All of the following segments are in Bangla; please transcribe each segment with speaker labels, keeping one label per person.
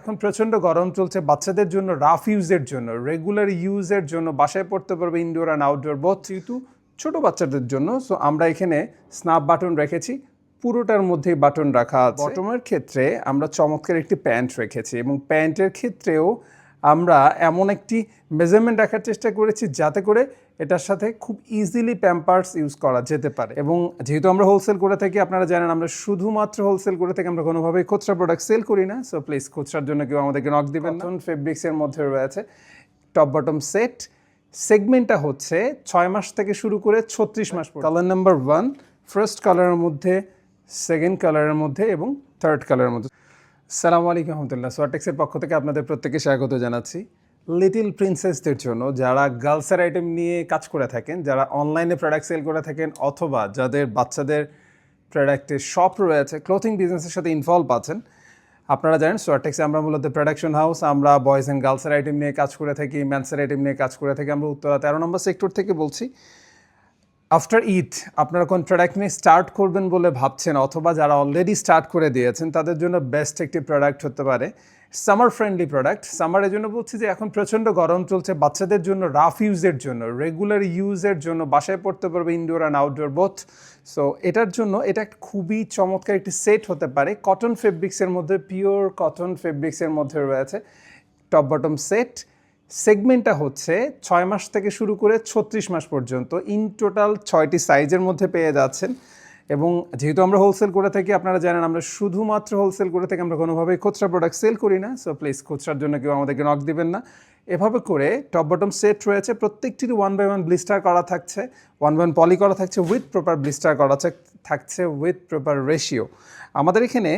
Speaker 1: এখন প্রচণ্ড গরম চলছে বাচ্চাদের জন্য, রাফ ইউজের জন্য, রেগুলার ইউজের জন্য, বাসায় পড়তে পারবে ইনডোর অ্যান্ড আউটডোর বোথ, যেহেতু ছোটো বাচ্চাদের জন্য। সো আমরা এখানে স্ন্যাপ বাটন রেখেছি, পুরোটার মধ্যেই বাটন রাখা আছে। বটমের ক্ষেত্রে আমরা চমৎকার একটি প্যান্ট রেখেছি এবং প্যান্টের ক্ষেত্রেও আমরা এমন একটি মেজারমেন্ট রাখার চেষ্টা করেছি যাতে করে এটার সাথে খুব ইজিলি প্যাম্পার্স ইউজ করা যেতে পারে। এবং যেহেতু আমরা হোলসেল করে থাকি, আপনারা জানেন আমরা শুধুমাত্র হোলসেল করে থাকি, আমরা কোনোভাবেই খুচরা প্রোডাক্ট সেল করি না। সো প্লিজ খুচরার জন্য কেউ আমাদেরকে নক দিবেন না। ফেব্রিক্সের মধ্যে রয়েছে টপ বটম সেট, সেগমেন্টটা হচ্ছে 6 মাস থেকে শুরু করে 36 মাস পর্যন্ত। কালার নাম্বার 1 ফার্স্ট কালারের মধ্যে, সেকেন্ড কালারের মধ্যে এবং থার্ড কালারের মধ্যে। আসসালামু আলাইকুম রহমতুল্লাহ। সোয়াটেক্সের পক্ষ থেকে আপনাদের প্রত্যেককে স্বাগত জানাচ্ছি। লিটিল প্রিন্সেসদের জন্য যারা গার্লসের আইটেম নিয়ে কাজ করে থাকেন, যারা অনলাইনে প্রোডাক্ট সেল করে থাকেন, অথবা যাদের বাচ্চাদের প্রোডাক্টের শপ রয়েছে, ক্লোথিং বিজনেসের সাথে ইনভলভ আছেন, আপনারা জানেন সোয়াটেক্সে আমরা মূলত প্রোডাকশন হাউস। আমরা বয়েজ অ্যান্ড গার্লসের আইটেম নিয়ে কাজ করে থাকি, ম্যান্সের আইটেম নিয়ে কাজ করে থাকি। আমরা উত্তরা 13 নম্বর সেক্টর থেকে বলছি। আফটার ঈদ আপনারা কোন প্রোডাক্ট নিয়ে স্টার্ট করবেন বলে ভাবছেন, অথবা যারা অলরেডি স্টার্ট করে দিয়েছেন, তাদের জন্য বেস্ট একটি প্রোডাক্ট হতে পারে সামার ফ্রেন্ডলি প্রোডাক্ট। সামারের জন্য বলছি যে এখন প্রচণ্ড গরম চলছে বাচ্চাদের জন্য, রাফ ইউজের জন্য, রেগুলার ইউজের জন্য, বাসায় পড়তে পারবে indoor and outdoor both. So এটার জন্য এটা খুবই চমৎকার একটি সেট হতে পারে। কটন ফেব্রিক্সের মধ্যে, পিওর কটন ফেব্রিক্সের মধ্যে রয়েছে টপ বটম সেট। সেগমেন্টটা হচ্ছে 6 মাস থেকে শুরু করে 36 মাস পর্যন্ত। ইন টোটাল 6টি সাইজের মধ্যে পেয়ে যাচ্ছেন। এবং যেহেতু আমরা হোলসেল করে থাকি, আপনারা জানেন আমরা শুধুমাত্র হোলসেল করে থাকি, আমরা কোনোভাবেই খুচরা প্রোডাক্ট সেল করি না। সো প্লিজ খুচরার জন্য কেউ আমাদেরকে নক দিবেন না। এভাবে করে টপ বটম সেট রয়েছে, প্রত্যেকটির 1 বাই 1 ব্লিস্টার করা থাকছে, 1 বাই 1 পলি করা থাকছে, উইথ প্রপার ব্লিস্টার করা থাকছে, উইথ প্রপার রেশিও। আমাদের এখানে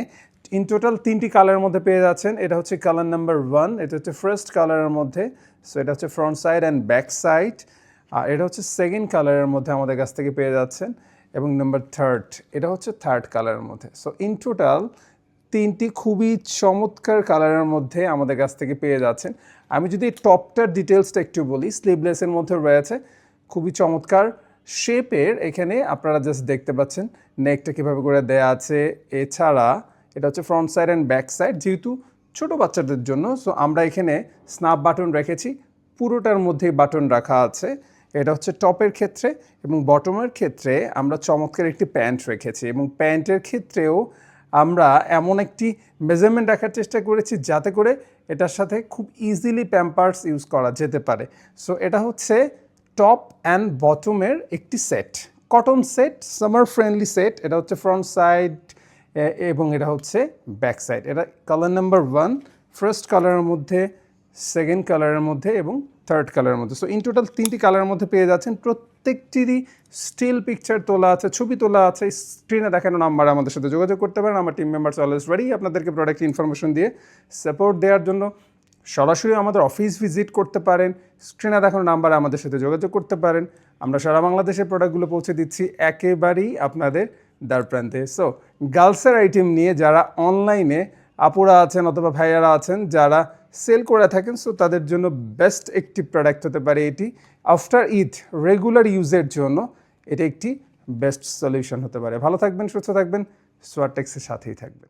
Speaker 1: ইন টোটাল 3টি কালারের মধ্যে পেয়ে যাচ্ছেন। এটা হচ্ছে কালার নাম্বার 1, এটা হচ্ছে ফার্স্ট কালারের মধ্যে। সো এটা হচ্ছে front side and back side. আর এটা হচ্ছে সেকেন্ড কালারের মধ্যে আমাদের কাছ থেকে পেয়ে যাচ্ছেন। এবং নাম্বার 3, এটা হচ্ছে থার্ড কালারের মধ্যে। সো ইন টোটাল 3টি খুবই চমৎকার কালারের মধ্যে আমাদের কাছ থেকে পেয়ে যাচ্ছেন। আমি যদি টপটার ডিটেলসটা একটু বলি, স্লিভলেসের মধ্যে রয়েছে খুবই চমৎকার শেপের। এখানে আপনারা জাস্ট দেখতে পাচ্ছেন নেকটা কীভাবে করে দেয়া আছে। এছাড়া এটা হচ্ছে front side and back side, যেহেতু ছোটো বাচ্চাদের জন্য। সো আমরা এখানে স্ন্যাপ বাটন রেখেছি, পুরোটার মধ্যেই বাটন রাখা আছে। এটা হচ্ছে টপের ক্ষেত্রে। এবং বটমের ক্ষেত্রে আমরা চমৎকার একটি প্যান্ট রেখেছি এবং প্যান্টের ক্ষেত্রেও আমরা এমন একটি মেজারমেন্ট রাখার চেষ্টা করেছি যাতে করে এটার সাথে খুব ইজিলি প্যাম্পার্স ইউজ করা যেতে পারে। সো এটা হচ্ছে টপ অ্যান্ড বটমের একটি set, cotton set, summer friendly set. এটা হচ্ছে ফ্রন্ট সাইড এবং এটা হচ্ছে ব্যাক সাইড। এটা কালার নাম্বার 1 ফার্স্ট কালারের মধ্যে, সেকেন্ড কালারের মধ্যে এবং থার্ড কালারের মধ্যে। সো ইন টোটাল 3টি কালারের মধ্যে পেয়ে যাচ্ছেন। প্রত্যেকটিরই স্টিল পিকচার তোলা আছে, ছবি তোলা আছে। স্ক্রিনে দেখানো নাম্বারে আমাদের সাথে যোগাযোগ করতে পারেন। আমার টিম মেম্বার্স অলওয়েজ রেডি আপনাদেরকে প্রোডাক্ট ইনফরমেশন দিয়ে সাপোর্ট দেওয়ার জন্য। সরাসরি আমাদের অফিস ভিজিট করতে পারেন, স্ক্রিনে দেখানো নাম্বারে আমাদের সাথে যোগাযোগ করতে পারেন। আমরা সারা বাংলাদেশের প্রোডাক্টগুলো পৌঁছে দিচ্ছি একেবারেই আপনাদের দ্বার প্রান্তে। সো গার্লসের আইটেম নিয়ে যারা অনলাইনে আপুরা আছেন অথবা ভাইয়ারা আছেন যারা সেল করে থাকেন, সো তাদের জন্য বেস্ট একটি প্রোডাক্ট হতে পারে এটি। আফটার ঈদ রেগুলার ইউজের জন্য এটা একটি বেস্ট সলিউশন হতে পারে। ভালো থাকবেন, সুস্থ থাকবেন, সোয়াটেক্সের সাথেই থাকবেন।